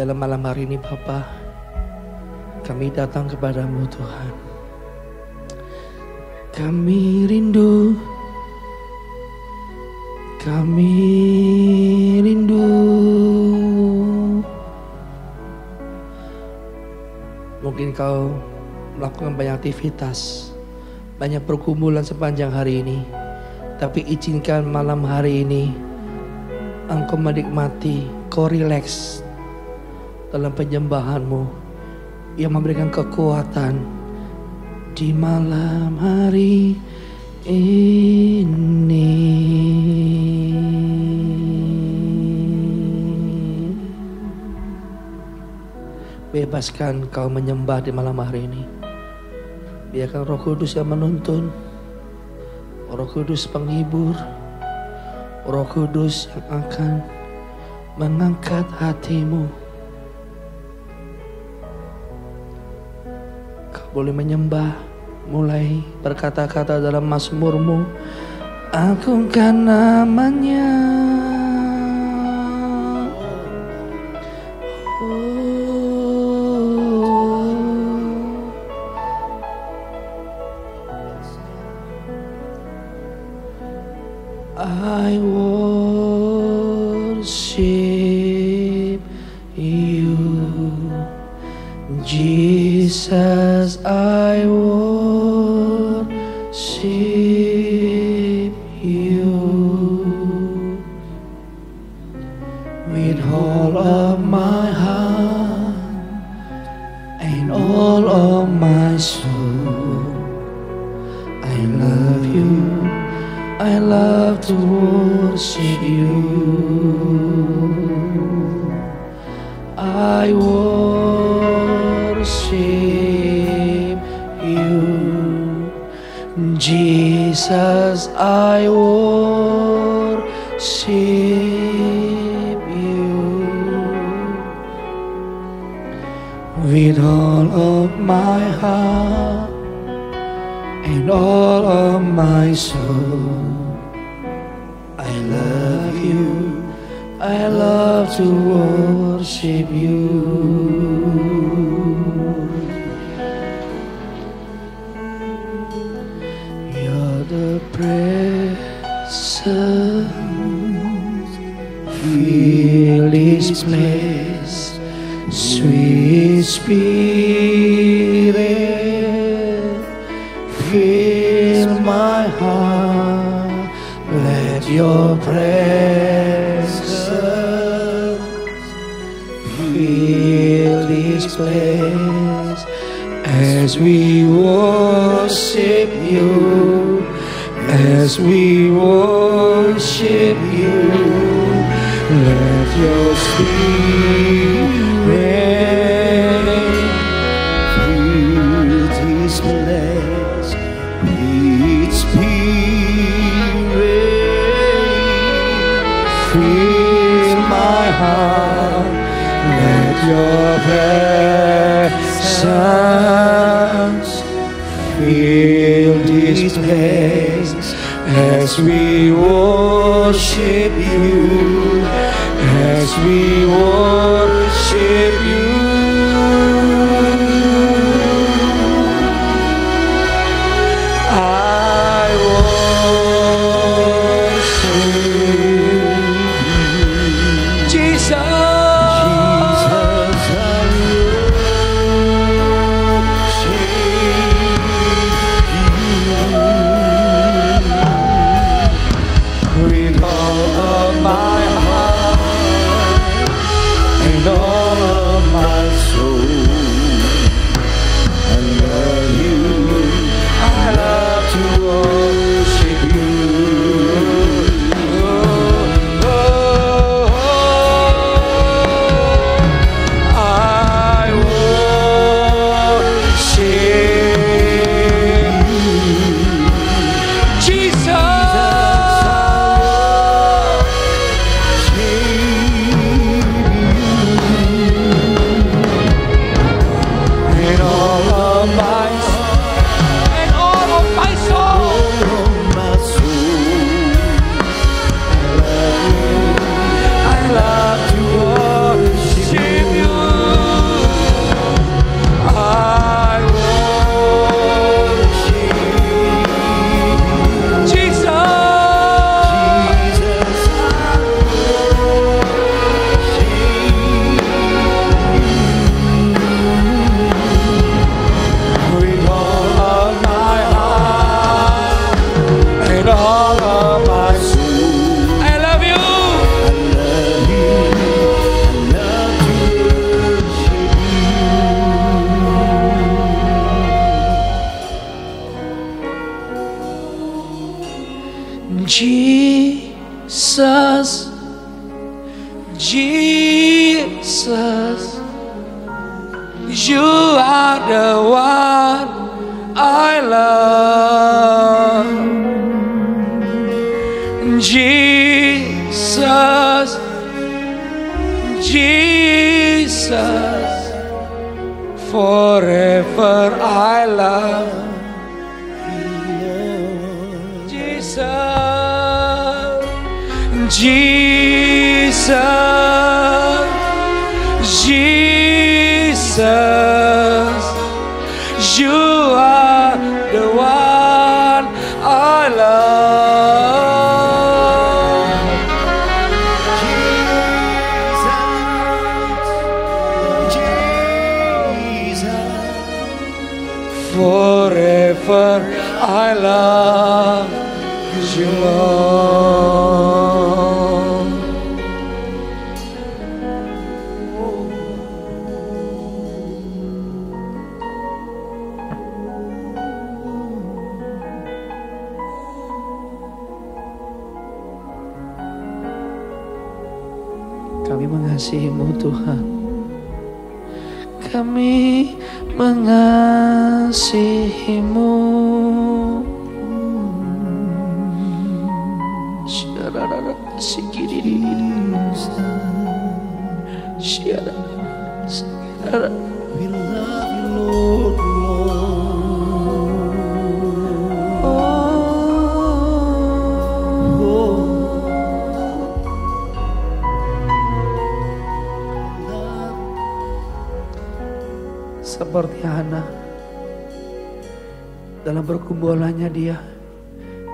dalam malam hari ini Bapa, kami datang kepadamu Tuhan. Kami rindu, kami rindu. Mungkin kau melakukan banyak aktivitas, banyak pergumulan sepanjang hari ini, tapi izinkan malam hari ini engkau menikmati, kau rileks dalam penyembahanmu yang memberikan kekuatan di malam hari ini. Bebaskan kau menyembah di malam hari ini. Biarkan Roh Kudus yang menuntun, Roh Kudus penghibur, Roh Kudus yang akan mengangkat hatimu. Kau boleh menyembah, mulai berkata-kata dalam mazmurmu, agungkan namanya. I worship you, Jesus, I worship you with all of my heart and all of my soul. I love you, I love to worship you. I worship you, Jesus, I worship you with all of my heart and all of my soul. I love you, I love to worship you. You're the presence, fill this place, sweet Spirit, fill my heart, let your presence fill this place as we worship you, as we worship you. Let your spirit fill this place, sweet Spirit, fill my heart, let your presence fill this place as we worship you, as we worship you. I worship you, Jesus. With all You are the one I love. Jesus, Jesus, forever I love. Jesus, Jesus, Jesus, you are the one I love. Jesus, forever I love you, Lord. Kami mengasihi-Mu Tuhan. Kami mengasihi-Mu. We love you, Lord, seperti Hana, dalam pergumulannya dia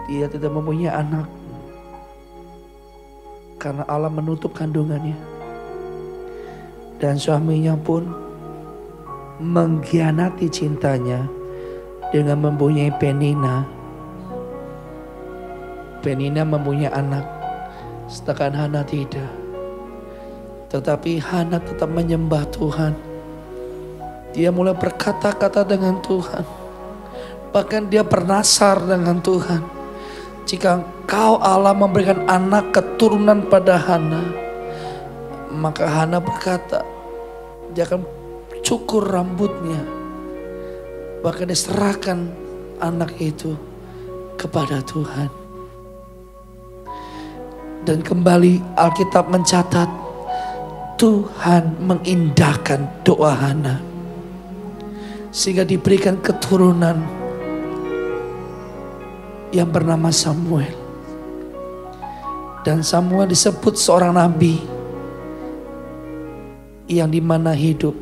tidak mempunyai anak karena Allah menutup kandungannya, dan suaminya pun mengkhianati cintanya dengan mempunyai Penina. Penina mempunyai anak, sedangkan Hana tidak. Tetapi Hana tetap menyembah Tuhan. Dia mulai berkata-kata dengan Tuhan. Bahkan dia bernasar dengan Tuhan. Jika Engkau Allah memberikan anak keturunan pada Hana, maka Hana berkata, dia akan cukur rambutnya. Bahkan diserahkan anak itu kepada Tuhan. Dan kembali Alkitab mencatat, Tuhan mengindahkan doa Hana, sehingga diberikan keturunan yang bernama Samuel. Dan Samuel disebut seorang nabi yang dimana hidup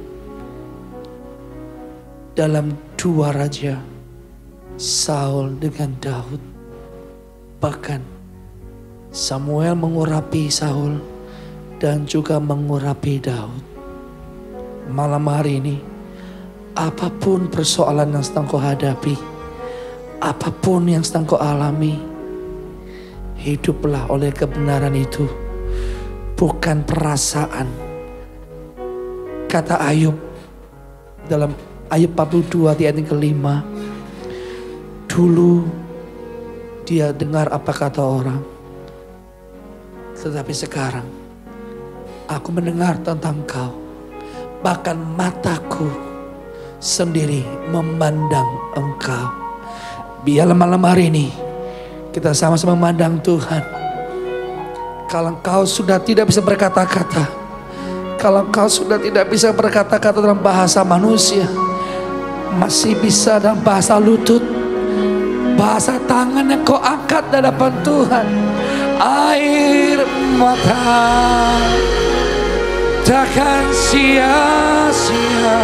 dalam dua raja, Saul dengan Daud. Bahkan Samuel mengurapi Saul dan juga mengurapi Daud. Malam hari ini, apapun persoalan yang sedang kau hadapi, apapun yang sedang kau alami, hiduplah oleh kebenaran itu, bukan perasaan. Kata Ayub dalam Ayub 42 ayat yang kelima, dulu dia dengar apa kata orang, tetapi sekarang aku mendengar tentang Kau, bahkan mataku sendiri memandang Engkau. Biarlah malam hari ini kita sama-sama memandang Tuhan. Kalau Engkau sudah tidak bisa berkata-kata, kalau Engkau sudah tidak bisa berkata-kata dalam bahasa manusia, masih bisa dalam bahasa lutut, bahasa tangan yang kau angkat di hadapan Tuhan. Air mata takkan sia-sia.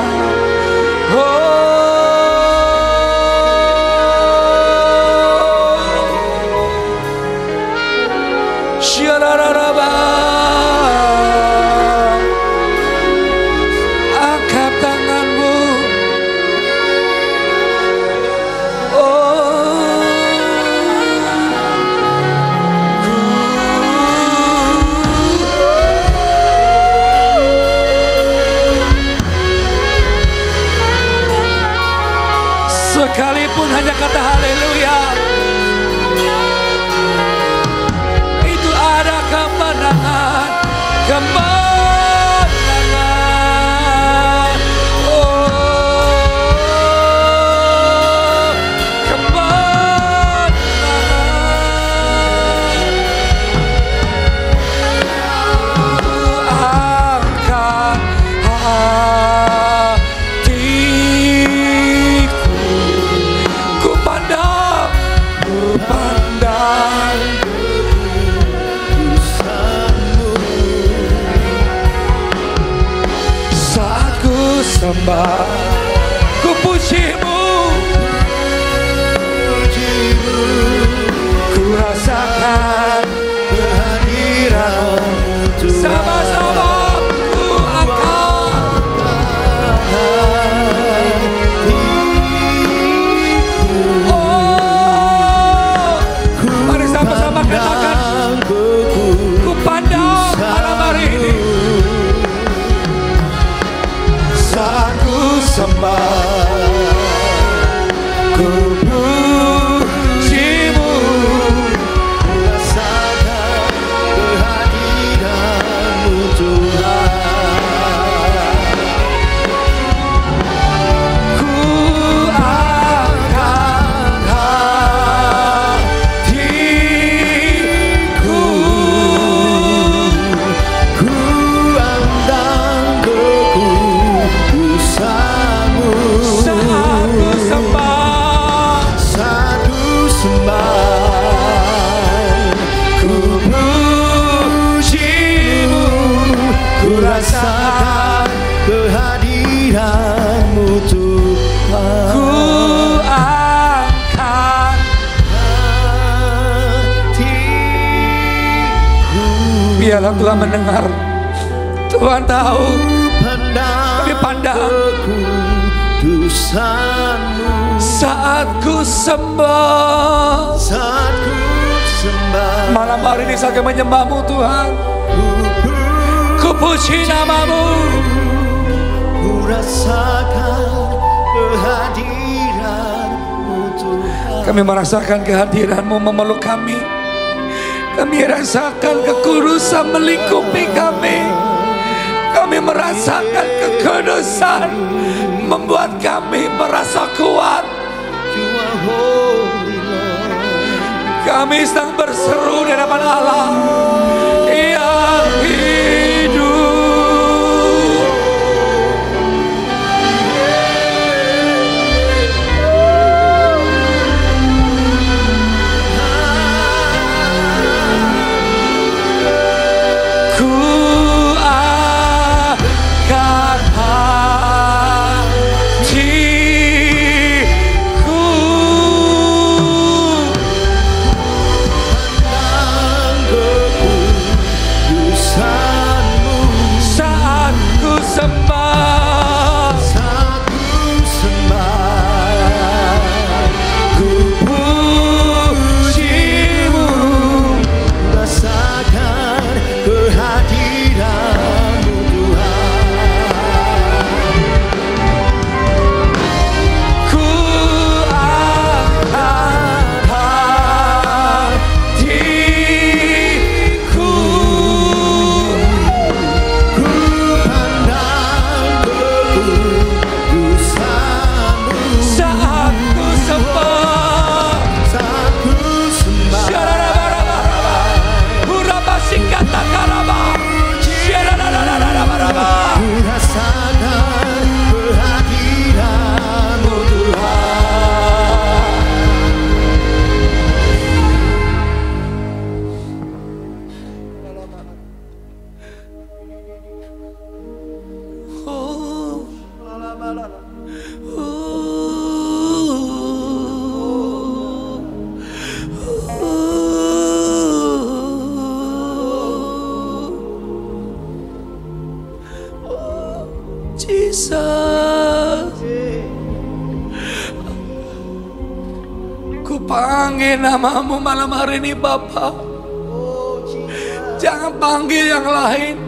Angkat tanganmu. Sekalipun hanya kata haleluya, itu ada kemenangan, kemenangan. Oh, sembah, ku pujimu, ku rasakan kehadiran-Mu. Sama-sama ku angkat. Oh, mari sama-sama katakan, ku pandang malam hari ini. Saat ku sembah, ku pujimu, rasakan kehadiran-Mu Tuhan. Ku angkat hatiku, ku andang kekudusan-Mu. Saat ku sembah, saat ku sembah, ku pujimu, ku rasakan kehadiran-Mu Tuhan. Ku angkat hatiku. Biarlah Tuhan mendengar, Tuhan tahu, kami pandang kekudusan-Mu. Saat ku sembah, saat ku sembah, malam hari ini saat kami menyembah-Mu Tuhan, ku puji nama-Mu, ku rasakan kehadiran-Mu Tuhan. Kami merasakan kehadiran-Mu memeluk kami. Kami rasakan kekudusan melingkupi kami. Kami merasakan kekudusan membuat kami merasa kuat. Kami sedang berseru di hadapan Allah yang hidup. Ku angkat hatiku, saat ku sembah, saat ku sembah, ku pujimu, rasakan kehadiran-Mu Tuhan. Ku angkat hatiku, ku pandang kekudusan-Mu. Saat ku sembah, saat ku sembah, ku rasakan kehadiran-Mu Tuhan. Jesus, ku panggil nama-Mu malam hari ini Bapa. Jangan panggil yang lain,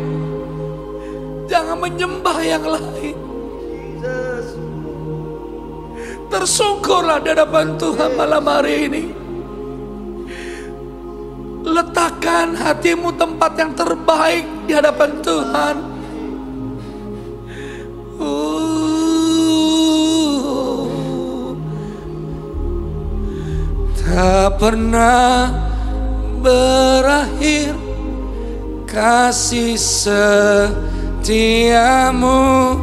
jangan menyembah yang lain. Tersungkurlah di hadapan Tuhan malam hari ini. Letakkan hatimu tempat yang terbaik di hadapan Tuhan. Tak pernah berakhir kasih setiamu,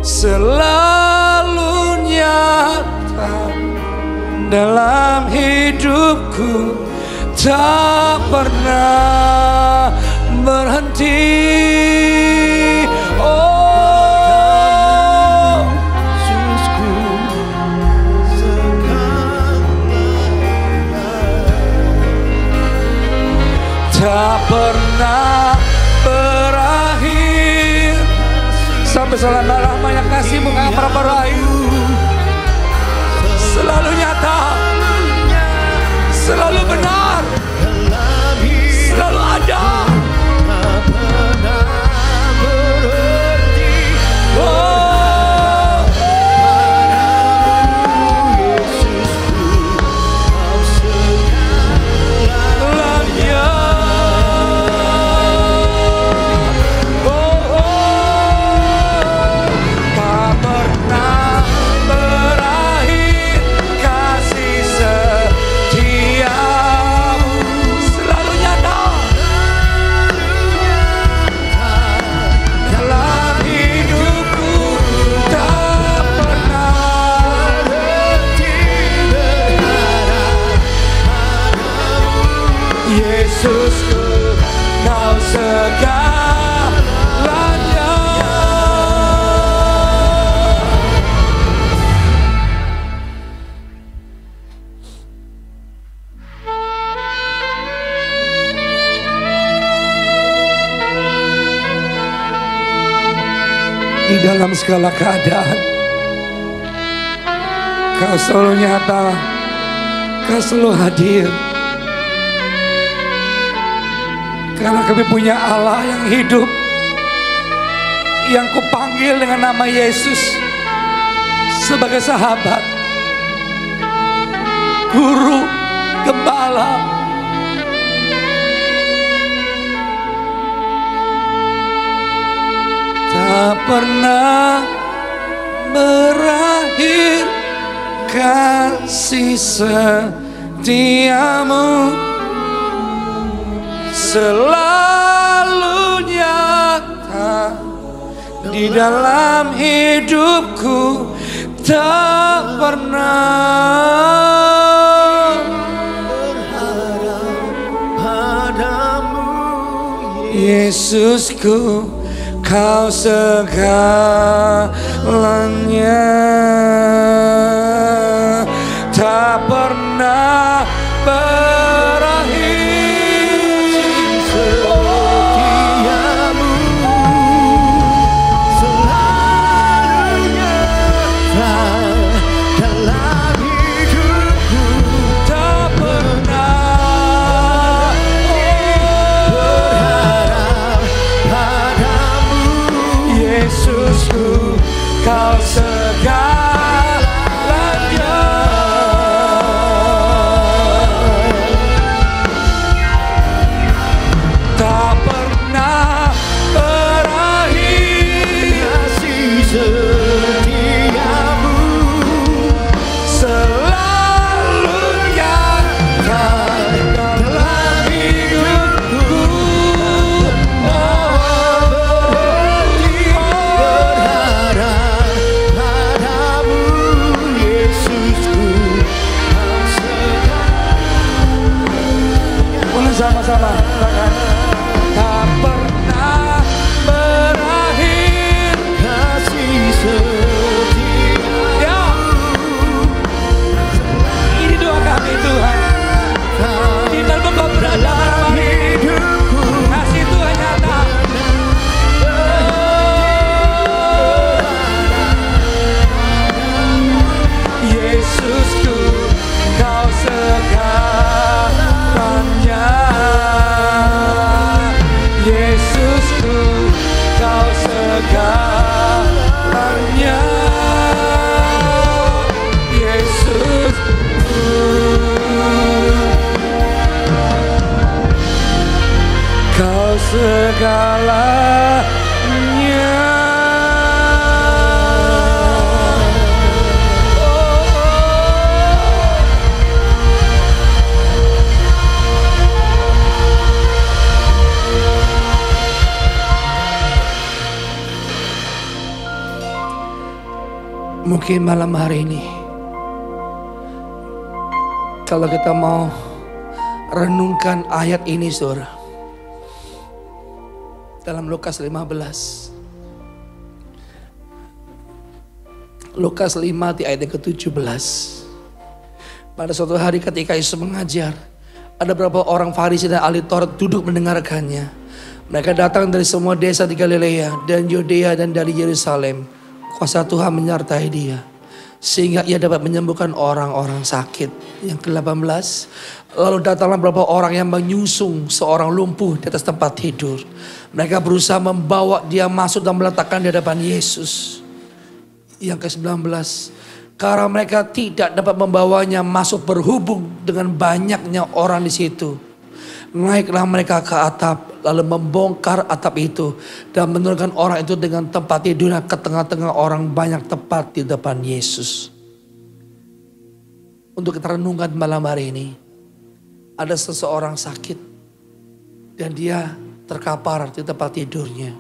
selalu nyata dalam hidupku, tak pernah berhenti. Oh, selama-lamanya kasih-Mu nggak pernah berakhir. Selalu nyata, selalu benar, selalu ada. Yesusku, Kau segalanya. Di dalam segala keadaan, Kau selalu nyata, Kau selalu hadir. Karena kami punya Allah yang hidup, yang kupanggil dengan nama Yesus sebagai sahabat, guru, gembala. Tak pernah berakhir kasih setiamu, selalu nyata di dalam hidupku, tak pernah berharap padamu. Yesusku, Kau segalanya, tak pernah berakhir. Kau segalanya, tak pernah berakhir kasih setiamu, selalu nyata dalam hidupku. Sama-sama tak pernah berakhir kasih setia. Ini doa kami Tuhan, di dalam Engkau berada dalam hidupku, kasih Tuhan nyata. Yesusku, Kau segalanya. Yesusku, Kau segalanya. Yesusku, Kau segalanya. Mungkin malam hari ini, kalau kita mau renungkan ayat ini, saudara, dalam Lukas 15. Lukas 5 di ayat yang ke-17. Pada suatu hari ketika Yesus mengajar, ada beberapa orang Farisi dan ahli Taurat duduk mendengarkannya. Mereka datang dari semua desa di Galilea dan Yudea dan dari Yerusalem. Kuasa Tuhan menyertai dia, sehingga ia dapat menyembuhkan orang-orang sakit. Yang ke-18, lalu datanglah beberapa orang yang menyusung seorang lumpuh di atas tempat tidur. Mereka berusaha membawa dia masuk dan meletakkan di hadapan Yesus. Yang ke-19, karena mereka tidak dapat membawanya masuk berhubung dengan banyaknya orang di situ, naiklah mereka ke atap, lalu membongkar atap itu dan menurunkan orang itu dengan tempat tidurnya ke tengah-tengah orang banyak tepat di depan Yesus. Untuk kita renungkan malam hari ini, ada seseorang sakit dan dia terkapar di tempat tidurnya.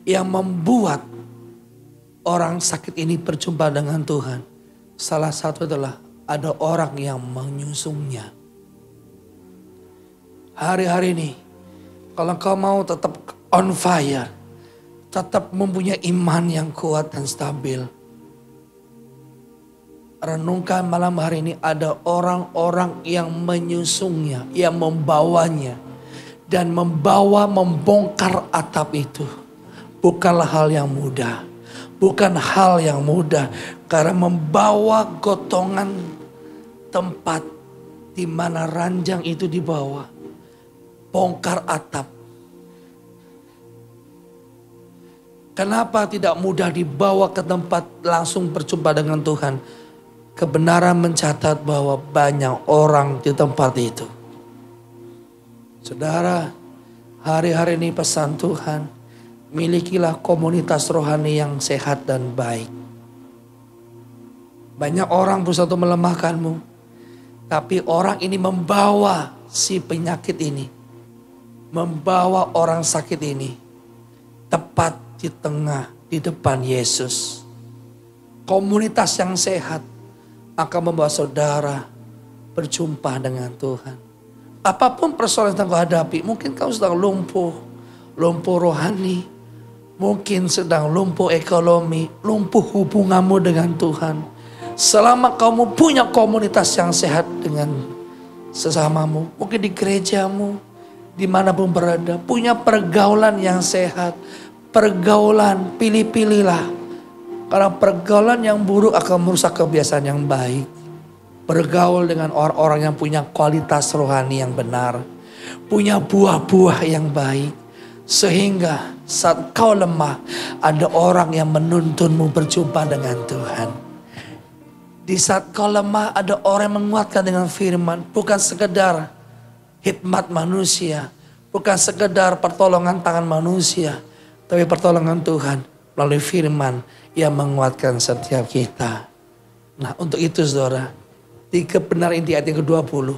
Yang membuat orang sakit ini berjumpa dengan Tuhan, salah satu adalah ada orang yang menyusungnya. Hari-hari ini, kalau kau mau tetap on fire, tetap mempunyai iman yang kuat dan stabil, renungkan malam hari ini ada orang-orang yang menyusungnya, yang membawanya, dan membongkar atap itu. Bukanlah hal yang mudah, bukan hal yang mudah, karena membawa gotongan tempat di mana ranjang itu dibawa. Bongkar atap. Kenapa tidak mudah dibawa ke tempat langsung berjumpa dengan Tuhan? Kebenaran mencatat bahwa banyak orang di tempat itu. Saudara, hari-hari ini pesan Tuhan, milikilah komunitas rohani yang sehat dan baik. Banyak orang berusaha untuk melemahkanmu, tapi orang ini membawa si penyakit ini, membawa orang sakit ini tepat di tengah, di depan Yesus. Komunitas yang sehat akan membawa saudara berjumpa dengan Tuhan. Apapun persoalan yang kau hadapi, mungkin kau sedang lumpuh rohani, mungkin sedang lumpuh ekonomi, lumpuh hubunganmu dengan Tuhan. Selama kamu punya komunitas yang sehat dengan sesamamu, mungkin di gerejamu, dimanapun berada, punya pergaulan yang sehat. Pergaulan, pilih-pilihlah. Karena pergaulan yang buruk akan merusak kebiasaan yang baik. Bergaul dengan orang-orang yang punya kualitas rohani yang benar. Punya buah-buah yang baik. Sehingga saat kau lemah, ada orang yang menuntunmu berjumpa dengan Tuhan. Di saat kau lemah, ada orang yang menguatkan dengan firman. Bukan sekedar hikmat manusia, bukan sekedar pertolongan tangan manusia, tapi pertolongan Tuhan melalui firman yang menguatkan setiap kita. Nah, untuk itu saudara, di kebenaran inti ayat yang ke-20.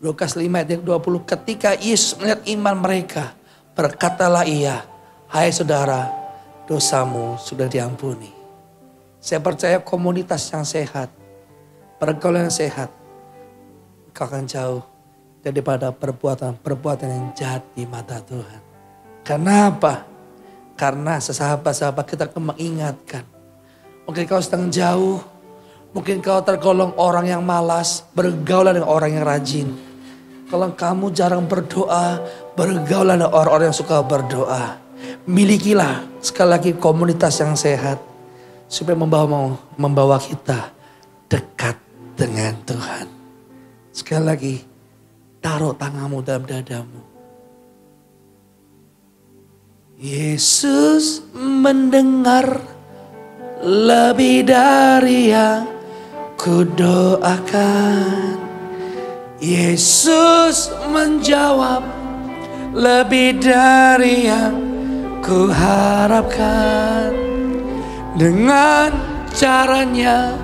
Lukas 5 ayat yang ke-20, ketika Yesus melihat iman mereka, berkatalah ia, hai saudara, dosamu sudah diampuni. Saya percaya komunitas yang sehat, pergaulan yang sehat, kau akan jauh daripada perbuatan yang jahat di mata Tuhan. Kenapa? Karena sesahabat-sahabat kita akan mengingatkan. Mungkin kau sedang jauh, mungkin kau tergolong orang yang malas, bergaulan dengan orang yang rajin. Kalau kamu jarang berdoa, bergaulan dengan orang-orang yang suka berdoa. Milikilah sekali lagi komunitas yang sehat, supaya membawa kita dekat dengan Tuhan. Sekali lagi, taruh tanganmu dalam dadamu. Yesus mendengar lebih dari yang kudoakan. Yesus menjawab lebih dari yang kuharapkan. Dengan caranya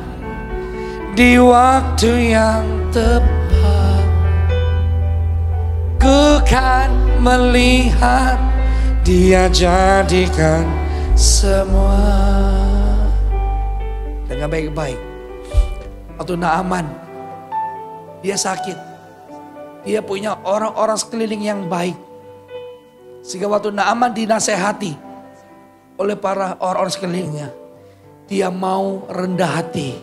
di waktu yang tepat, ku kan melihat Dia jadikan semua dengan baik-baik. Waktu Naaman, dia sakit, dia punya orang-orang sekeliling yang baik, sehingga waktu Naaman dinasehati oleh para orang-orang sekelilingnya, dia mau rendah hati.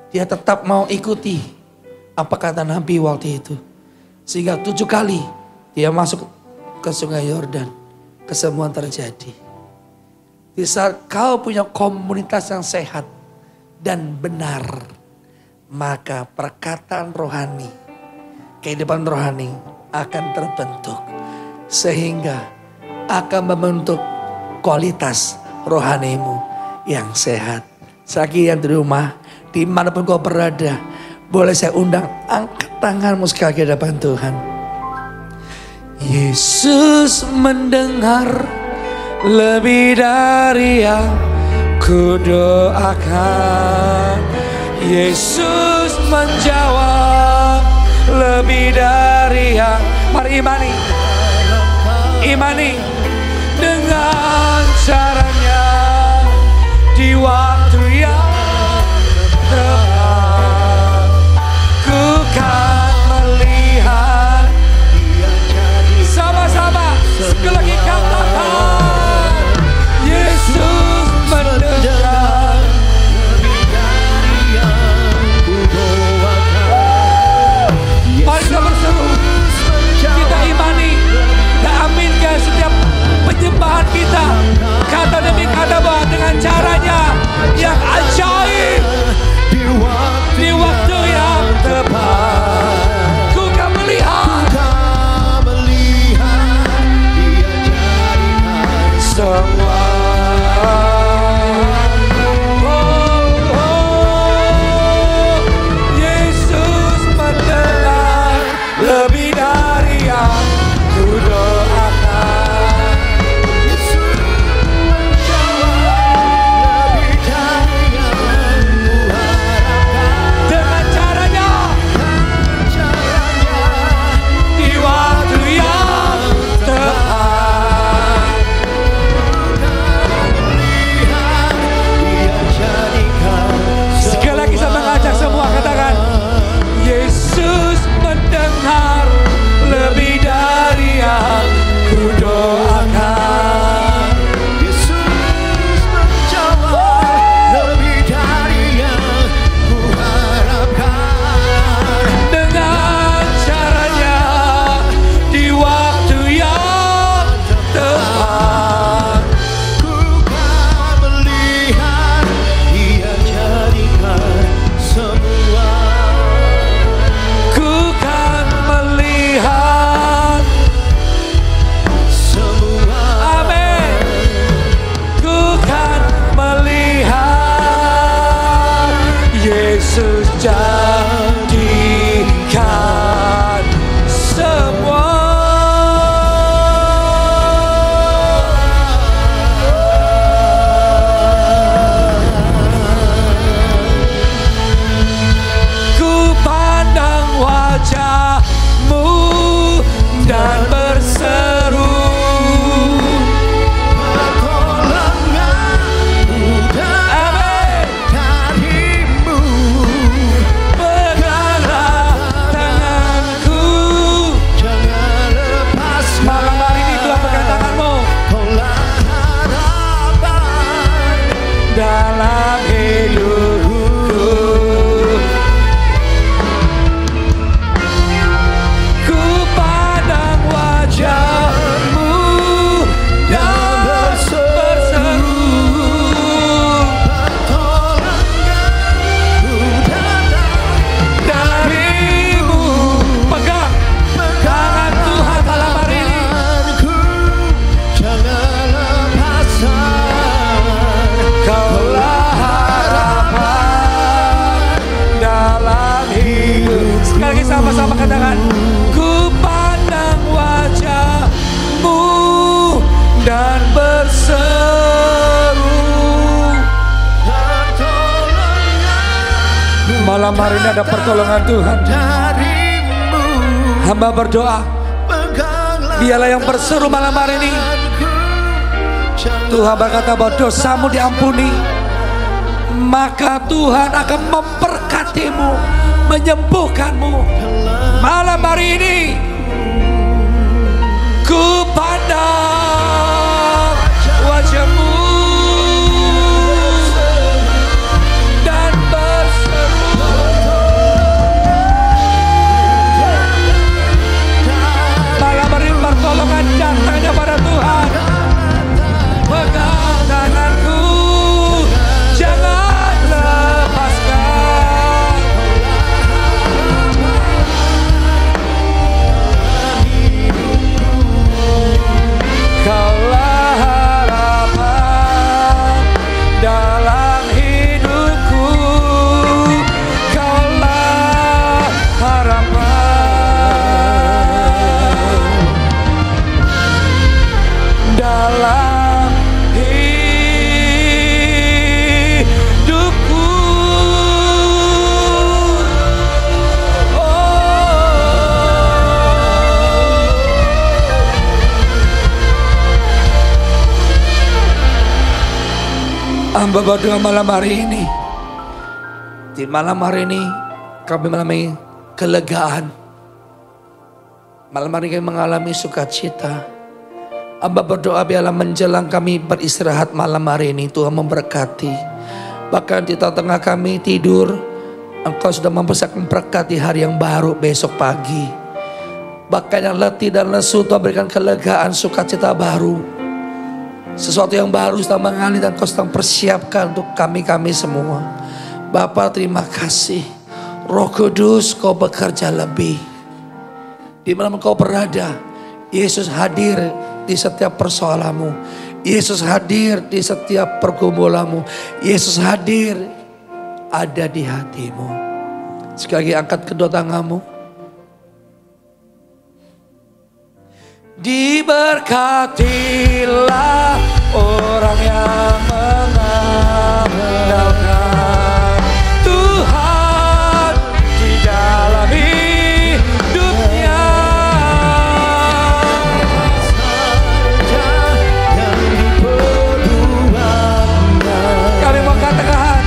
Dia tetap mau ikuti apa kata Nabi waktu itu. Sehingga 7 kali dia masuk ke sungai Yordan. Kesembuhan terjadi. Di saat kau punya komunitas yang sehat dan benar, maka perkataan rohani, kehidupan rohani akan terbentuk. Sehingga akan membentuk kualitas rohanimu yang sehat. Lagi yang di rumah, dimanapun kau berada, boleh saya undang, angkat tanganmu sekali di hadapan Tuhan. Yesus mendengar lebih dari yang kudoakan. Yesus menjawab lebih dari yang, mari imani. Imani dengan caranya di waktu yang tepat. Ku kan melihat, sama-sama sekali lagi katakan, Yesus mendengar. Mari kita berseru, kita imani, kita aminkan setiap penyembahan kita, kata demi kata bahwa dengan caranya yang ajaib, di waktu yang tepat, ku kan melihat semua. Yesus mendengar lebih dari yang ku doakan. Yesus menjawab lebih dari yang ku harapkan. Dengan caranya di waktu yang tepat. Sekali lagi saya mengajak semua, katakan, Yesus mendengar lebih dari yang ku doakan. Yesus menjawab lebih dari yang ku harapkan. Dengan caranya di waktu yang tepat, ku kan melihat Dia jadikan semua. Ku kan melihat semua. Amin. Ku kan melihat Yesus jadikan semua. Ku pandang wajah-Mu dan berseru, pertolongan-Mu darimu. Peganglah tanganku, jangan lepas. Malam hari ini Tuhan pegang tanganmu. Kaulah harapan dalam hidupku. Ku pandang wajah-Mu dan berseru, pertolongan-Mu darimu. Pegang tangan Tuhan malam hari ini. Jangan lepaskan. Kaulah harapan dalam hidup. Sekali lagi sama-sama katakan, ku pandang wajah-Mu dan berseru. Malam hari ini ada pertolongan Tuhan. Hamba berdoa, Dialah yang berseru malam hari ini. Tuhan berkata bahwa dosamu diampuni, maka Tuhan akan memberkatimu, menyembuhkanmu. Malam hari ini ku pandang wajah-Mu dan berseru. Hamba berdoa malam hari ini. Di malam hari ini kami mengalami kelegaan. Malam hari ini kami mengalami sukacita. Hamba berdoa biarlah menjelang kami beristirahat malam hari ini Tuhan memberkati. Bahkan di tengah kami tidur, Engkau sudah mempersiapkan berkat di hari yang baru besok pagi. Bahkan yang letih dan lesu Tuhan berikan kelegaan, sukacita baru. Sesuatu yang baru sedang mengalir dan Kau sedang persiapkan untuk kami-kami semua. Bapa terima kasih. Roh Kudus Kau bekerja lebih. Di mana Kau berada, Yesus hadir di setiap persoalanmu. Yesus hadir di setiap pergumulanmu. Yesus hadir ada di hatimu. Sekali lagi angkat kedua tanganmu. Diberkatilah orang yang mengandalkan Tuhan di dalam hidupnya. Kami mau katakan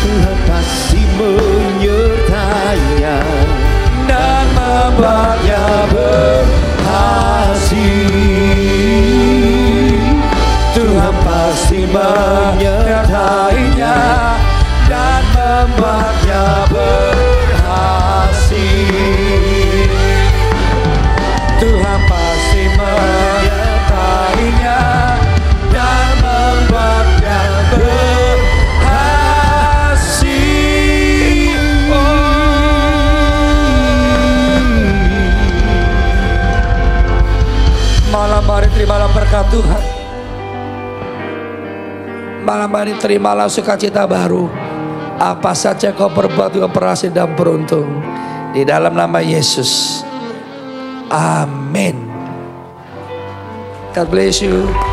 Tuhan pasti menyertainya dan membuatnya Tuhan pasti menyertainya dan membuatnya berhasil. Tuhan pasti menyertainya dan membuatnya berhasil. Malam hari terimalah berkat Tuhan. Malam hari terimalah sukacita baru. Apa saja kau perbuat kau berhasil dan beruntung. Di dalam nama Yesus. Amin. God bless you.